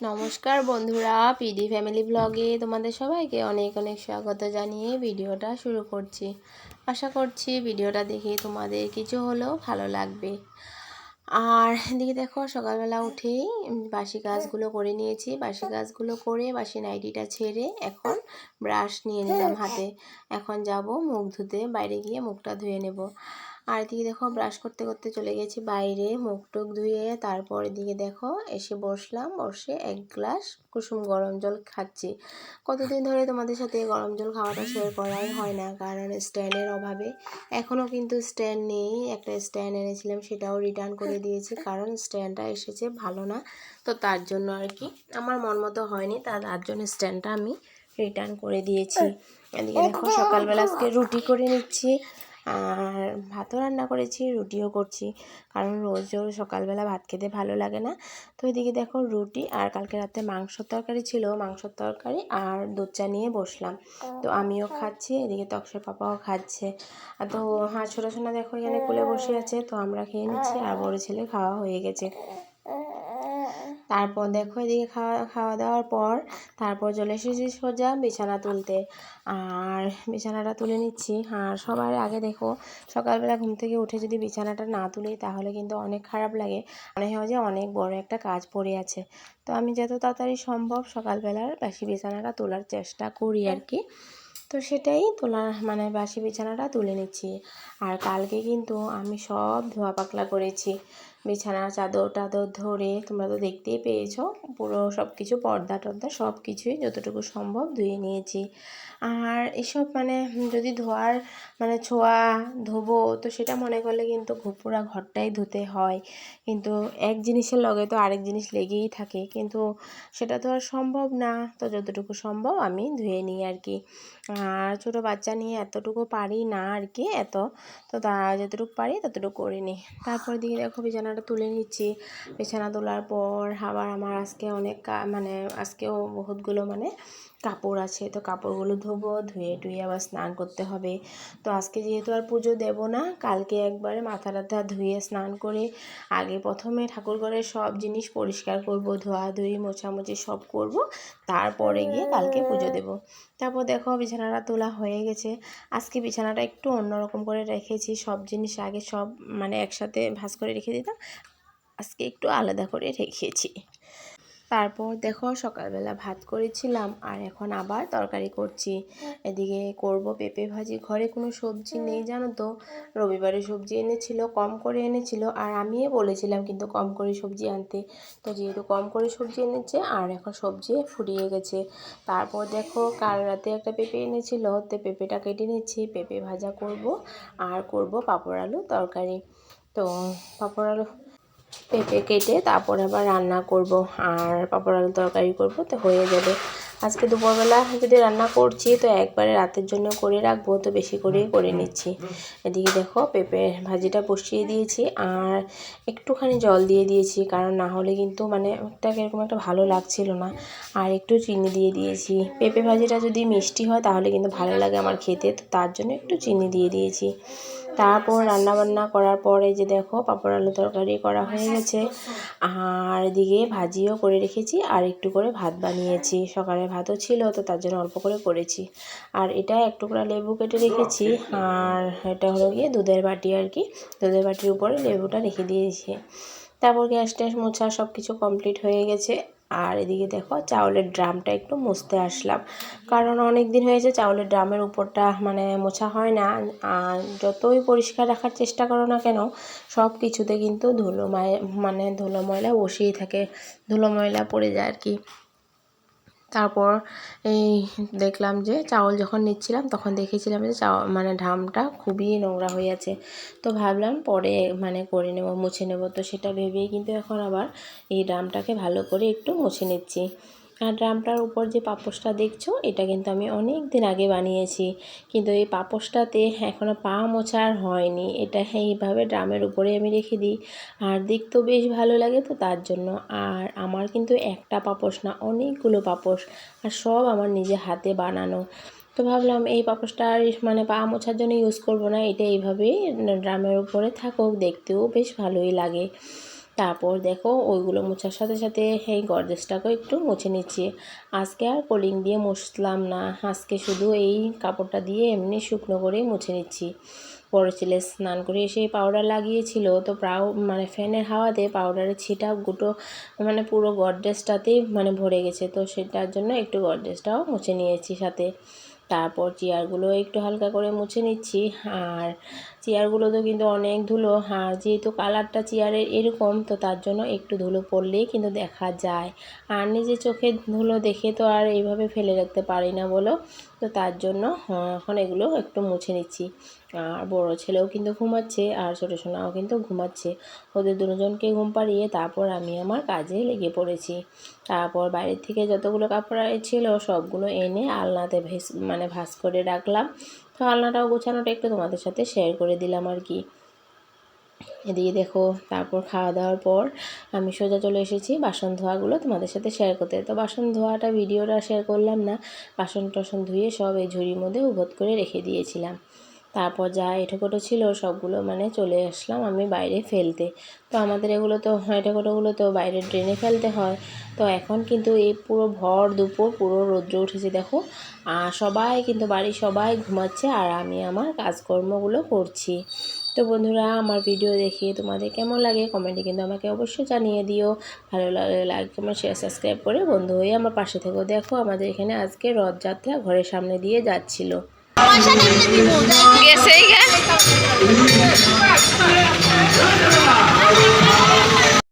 নমস্কার বন্ধুরা, PD family ব্লগে তোমাদের সবাইকে অনেক অনেক স্বাগত জানিয়ে ভিডিওটা শুরু করছি। আশা করছি ভিডিওটা দেখে তোমাদের কিছু হলেও ভালো লাগবে। আর এদিকে দেখো, সকালবেলা উঠেই বাসি কাজগুলো করে নিয়েছি। বাসি কাজগুলো করে বাসি নাইটিটা ছেড়ে এখন ব্রাশ নিয়ে নিলাম হাতে। এখন যাব মুখ ধুতে, বাইরে গিয়ে মুখটা ধুয়ে নেব। আর এদিকে দেখো, ব্রাশ করতে করতে চলে গেছি বাইরে, মুখ টুক ধুয়ে। তারপর এদিকে দেখো এসে বসলাম, বসে এক গ্লাস কুসুম গরম জল খাচ্ছি। কতদিন ধরে তোমাদের সাথে গরম জল খাওয়াটা শেয়ার করাই হয় না, কারণ স্ট্যান্ডের অভাবে। এখনও কিন্তু স্ট্যান্ড নেই। একটা স্ট্যান্ড এনেছিলাম, সেটাও রিটার্ন করে দিয়েছি, কারণ স্ট্যান্ডটা এসেছে ভালো না। তো তার জন্য আর কি আমার মন মতো হয়নি, তার জন্য স্ট্যান্ডটা আমি রিটার্ন করে দিয়েছি। এদিকে দেখো, সকালবেলা আজকে রুটি করে নিচ্ছি, আর ভাতও রান্না করেছি, রুটিও করছি, কারণ রোজ রোজ সকালবেলা ভাত খেতে ভালো লাগে না। তো এদিকে দেখো রুটি, আর কালকে রাতে মাংসর তরকারি ছিল, মাংসর তরকারি আর দুধ চা নিয়ে বসলাম। তো আমিও খাচ্ছি, এদিকে তক্সের পাপাও খাচ্ছে। তো হ্যাঁ, ছোটো সোনা দেখো এখানে কোলে বসে আছে, তো আমরা খেয়ে নিচ্ছি, আর বড় ছেলে খাওয়া হয়ে গেছে। তারপর দেখো এদিকে খাওয়া দাওয়ার পর তারপর চলে এসেছি সোজা বিছানা তুলতে, আর বিছানাটা তুলে নিচ্ছি। আর সবার আগে দেখো, সকালবেলা ঘুম থেকে উঠে যদি বিছানাটা না তুলি তাহলে কিন্তু অনেক খারাপ লাগে, মনে হয় যে অনেক বড় একটা কাজ পড়ে আছে। তো আমি যত তাড়াতাড়ি সম্ভব সকালবেলার বাসি বিছানাটা তোলার চেষ্টা করি আর কি। তো সেটাই বাসি বিছানাটা তুলে নিচ্ছি। আর কালকে কিন্তু আমি সব ধোয়া পাকলা করেছি, বিছানার চাদর টাদর ধরে, তোমরা তো দেখতেই পেয়েছো, পুরো সব কিছু পর্দা টর্দা সব কিছুই যতটুকু সম্ভব ধুয়ে নিয়েছি। আর এসব যদি ধোয়ার ছোঁয়া ধোবো, তো সেটা মনে করলে কিন্তু পুরা ঘরটাই ধুতে হয়, কিন্তু এক জিনিসের লগে তো আরেক জিনিস লেগেই থাকে, কিন্তু সেটা তো আর সম্ভব না। তো যতটুকু সম্ভব আমি ধুয়ে নিই আর কি। আর ছোটো বাচ্চা নিয়ে এতটুকু পারি না আর কি, তো যতটুকু পারি ততটুকু করে নিই। তারপর দিকে দেখো বিছানাটা তুলে নিচ্ছি। বিছানা তোলার পর আবার আমার আজকে আজকেও বহুতগুলো কাপড় আছে, তো কাপড়গুলো ধোবো, ধুয়ে টুয়ে আবার স্নান করতে হবে। তো আজকে যেহেতু আর পুজো দেবো না, কালকে একবারে মাথা টাথা ধুয়ে স্নান করে আগে প্রথমে ঠাকুরঘরের সব জিনিস পরিষ্কার করব, ধোয়াধুয়ি মোছামুছি সব করব, তারপরে গিয়ে কালকে পুজো দেব। তারপর দেখো বিছানাটা তোলা হয়ে গেছে। আজকে বিছানাটা একটু অন্যরকম করে রেখেছি, সব জিনিস আগে সব একসাথে ভাঁজ করে রেখে দিতাম, আজকে একটু আলাদা করে রেখেছি। তারপর দেখো সকালবেলা ভাত করেছিলাম, আর এখন আবার তরকারি করছি। এদিকে করব পেঁপে ভাজি। ঘরে কোনো সবজি নেই জানো তো, রবিবারে সবজি এনেছিল, কম করে এনেছিল, আর আমিও বলেছিলাম কিন্তু কম করে সবজি আনতে। তো যেহেতু কম করে সবজি এনেছে, আর এখন সবজি ফুরিয়ে গেছে। তারপর দেখো কাল রাতে একটা পেঁপে এনেছিল, তো পেঁপেটা কেটে নিচ্ছি, পেঁপে ভাজা করব, আর করব পাঁপড় আলু তরকারি। তো পাঁপড় আলু পেঁপে কেটে তারপর আবার রান্না করব, আর পাঁপড় আলু তরকারি করব, তো হয়ে যাবে। আজকে দুপুরবেলা যদি রান্না করছি, তো একবারে রাতের জন্য করে রাখবো, তো বেশি করেই করে নিচ্ছি। এদিকে দেখো পেঁপে ভাজিটা বসিয়ে দিয়েছি, আর একটুখানি জল দিয়ে দিয়েছি, কারণ না হলে কিন্তু এরকম একটা ভালো লাগছিল না। আর একটু চিনি দিয়ে দিয়েছি। পেঁপে ভাজিটা যদি মিষ্টি হয় তাহলে কিন্তু ভালো লাগে আমার খেতে, তো তার জন্য একটু চিনি দিয়ে দিয়েছি। তারপর রান্নাবান্না করার পরে যে দেখো পাঁপড় আলু তরকারি করা হয়ে গেছে, আর এদিকে ভাজিও করে রেখেছি, আর একটু করে ভাত বানিয়েছি। সকালে ভাতও ছিল, তো তার জন্য অল্প করে করেছি। আর এটা এক টুকরা লেবু কেটে রেখেছি, আর এটা হলো গিয়ে দুধের বাটি আর কি, দুধের বাটির উপরে লেবুটা রেখে দিয়েছি। তারপর গ্যাস ট্যাস মোছা সব কিছু কমপ্লিট হয়ে গেছে। আর এদিকে দেখো চাউলের ড্রামটা একটু মুছতে আসলাম, কারণ অনেক দিন হয়েছে চাউলের ড্রামের উপরটা মোছা হয় না। আর যতই পরিষ্কার রাখার চেষ্টা করো না কেন, সব কিছুতে কিন্তু ধুলো ময়লা বসেই থাকে, ধুলো ময়লা পড়ে যায় আর কি। তারপর এই দেখলাম যে চাউল যখন নিচ্ছিলাম তখন দেখেছিলাম যে ড্রামটা খুবই নোংরা হয়ে আছে। তো ভাবলাম পরে করে নেব, মুছে নেব, তো সেটা ভেবেই কিন্তু এখন আবার এই ড্রামটাকে ভালো করে একটু মুছে নিচ্ছি। আর ড্রামটার উপর যে পাপোশটা দেখছো, এটা কিন্তু আমি অনেক দিন আগে বানিয়েছি, কিন্তু এই পাপোশটাতে এখনও পা মোছা আর হয়নি। এটা এইভাবে ড্রামের উপরে আমি রেখে দিই, আর দেখতেও বেশ ভালো লাগে, তো তার জন্য। আর আমার কিন্তু একটা পাপোশ না, অনেকগুলো পাপোশ, আর সব আমার নিজে হাতে বানানো। তো ভাবলাম এই পাপোশটা আর পা মোছার জন্য ইউজ করব না, এটা এইভাবেই ড্রামের উপরে থাকুক, দেখতেও বেশ ভালোই লাগে। তারপর দেখো ওইগুলো মোছার সাথে সাথে এই গর্জেসটাকেও একটু মুছে নিচ্ছি। আজকে আর কোলিং দিয়ে মুছলাম না, আজকে শুধু এই কাপড়টা দিয়ে এমনি শুকনো করেই মুছে নিচ্ছি। বড় ছেলে স্নান করে এসে পাউডার লাগিয়েছিল, তো মানে ফ্যানের হাওয়াতে পাউডারের ছিটা গুঁটো মানে পুরো গর্জেসটাতেই মানে ভরে গেছে, তো সেটার জন্য একটু গর্জেসটাও মুছে নিয়েছি সাথে। তারপর চেয়ারগুলো একটু হালকা করে মুছে নিচ্ছি। আর চেয়ারগুলোতেও কিন্তু অনেক ধুলো, আর যেহেতু কালারটা চেয়ারের এরকম, তো তার জন্য একটু ধুলো পড়লেই কিন্তু দেখা যায়। আর নিজে চোখে ধুলো দেখে তো আর এইভাবে ফেলে রাখতে পারি না বলো, তো তার জন্য এখন এগুলো একটু মুছে নিচ্ছি। আর বড় ছেলেও কিন্তু ঘুমাচ্ছে, আর ছোটো সোনাও কিন্তু ঘুমাচ্ছে। ওদের দুজনকে ঘুম পাড়িয়ে তারপর আমি আমার কাজে লেগে পড়েছি। তারপর বাইরের থেকে যতগুলো কাপড় ছিল সবগুলো এনে আলনাতে মানে ভাঁজ করে রাখলাম। তো আলনাটাও গোছানোটা একটু তোমাদের সাথে শেয়ার করে দিলাম আর কি। এদিকে দেখো, তারপর খাওয়া দাওয়ার পর আমি সোজা চলে এসেছি বাসন ধোয়াগুলো তোমাদের সাথে শেয়ার করতে। তো বাসন ধোয়াটা ভিডিওটা শেয়ার করলাম না, বাসন টাসন ধুয়ে সব এই ঝুড়ির মধ্যে উভত করে রেখে দিয়েছিলাম। তারপর যা এঁঠোকোটো ছিল সবগুলো মানে চলে আসলাম আমি বাইরে ফেলতে। তো আমাদের এগুলো তো এঁঠোকোটোগুলো তো বাইরে ড্রেনে ফেলতে হয়। তো এখন কিন্তু এই পুরো ভর দুপুর পুরো রৌদ্র উঠেছে দেখো, আর সবাই কিন্তু বাড়ির সবাই ঘুমাচ্ছে আর আমি আমার কাজকর্মগুলো করছি। তো বন্ধুরা, আমার ভিডিও দেখে তোমাদের কেমন লাগে কমেন্টে কিন্তু আমাকে অবশ্যই জানিয়ে দিও। ভালো লাগলে লাইক কমেন্ট শেয়ার সাবস্ক্রাইব করে বন্ধু হয়ে আমার পাশে থেকো। দেখো আমাদের এখানে আজকে রথযাত্রা ঘরের সামনে দিয়ে যাচ্ছিল। গেছেই